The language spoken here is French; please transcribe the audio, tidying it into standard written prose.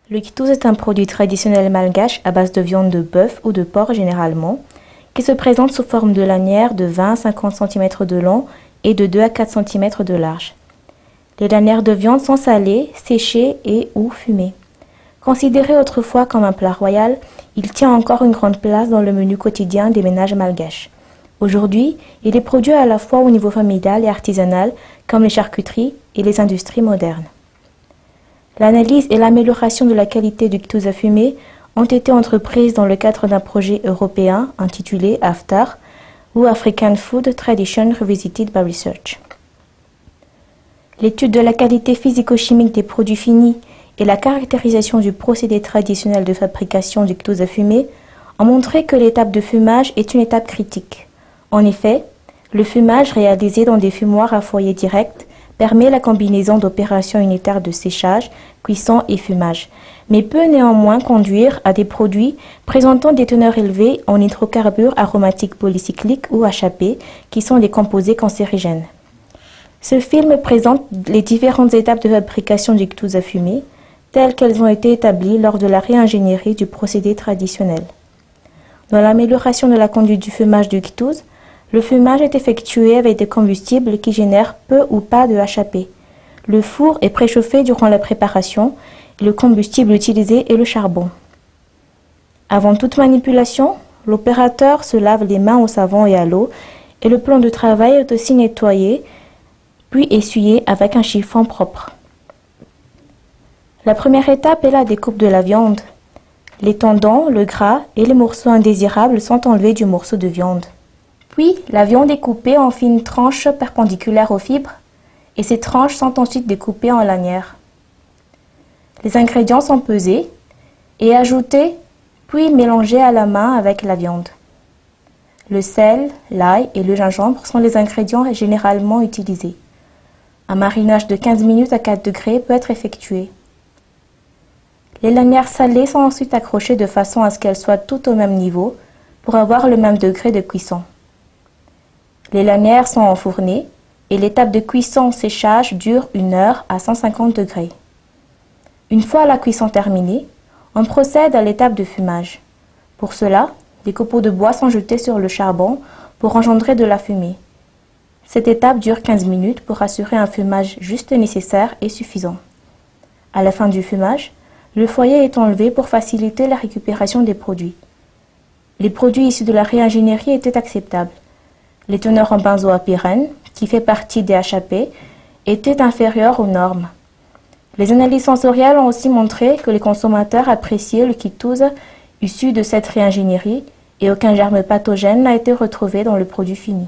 Le quitouz est un produit traditionnel malgache à base de viande de bœuf ou de porc généralement, qui se présente sous forme de lanières de 20 à 50 cm de long et de 2 à 4 cm de large. Les lanières de viande sont salées, séchées et ou fumées. Considéré autrefois comme un plat royal, il tient encore une grande place dans le menu quotidien des ménages malgaches. Aujourd'hui, il est produit à la fois au niveau familial et artisanal, comme les charcuteries et les industries modernes. L'analyse et l'amélioration de la qualité du quitouz à fumer ont été entreprises dans le cadre d'un projet européen intitulé AFTAR, ou African Food Tradition Revisited by Research. L'étude de la qualité physico-chimique des produits finis et la caractérisation du procédé traditionnel de fabrication du quitouz à fumer ont montré que l'étape de fumage est une étape critique. En effet, le fumage réalisé dans des fumoirs à foyer direct permet la combinaison d'opérations unitaires de séchage, cuisson et fumage, mais peut néanmoins conduire à des produits présentant des teneurs élevées en hydrocarbures aromatiques polycycliques ou HAP, qui sont des composés cancérigènes. Ce film présente les différentes étapes de fabrication du quitouz à fumer, telles qu'elles ont été établies lors de la réingénierie du procédé traditionnel. Dans l'amélioration de la conduite du fumage du quitouz, le fumage est effectué avec des combustibles qui génèrent peu ou pas de HAP. Le four est préchauffé durant la préparation et le combustible utilisé est le charbon. Avant toute manipulation, l'opérateur se lave les mains au savon et à l'eau et le plan de travail est aussi nettoyé puis essuyé avec un chiffon propre. La première étape est la découpe de la viande. Les tendons, le gras et les morceaux indésirables sont enlevés du morceau de viande. Puis, la viande est coupée en fines tranches perpendiculaires aux fibres et ces tranches sont ensuite découpées en lanières. Les ingrédients sont pesés et ajoutés puis mélangés à la main avec la viande. Le sel, l'ail et le gingembre sont les ingrédients généralement utilisés. Un marinage de 15 minutes à 4 degrés peut être effectué. Les lanières salées sont ensuite accrochées de façon à ce qu'elles soient toutes au même niveau pour avoir le même degré de cuisson. Les lanières sont enfournées et l'étape de cuisson-séchage dure 1 heure à 150 degrés. Une fois la cuisson terminée, on procède à l'étape de fumage. Pour cela, des copeaux de bois sont jetés sur le charbon pour engendrer de la fumée. Cette étape dure 15 minutes pour assurer un fumage juste nécessaire et suffisant. À la fin du fumage, le foyer est enlevé pour faciliter la récupération des produits. Les produits issus de la réingénierie étaient acceptables. Les teneurs en benzoapyrène, qui fait partie des HAP, étaient inférieures aux normes. Les analyses sensorielles ont aussi montré que les consommateurs appréciaient le quitouz issu de cette réingénierie et aucun germe pathogène n'a été retrouvé dans le produit fini.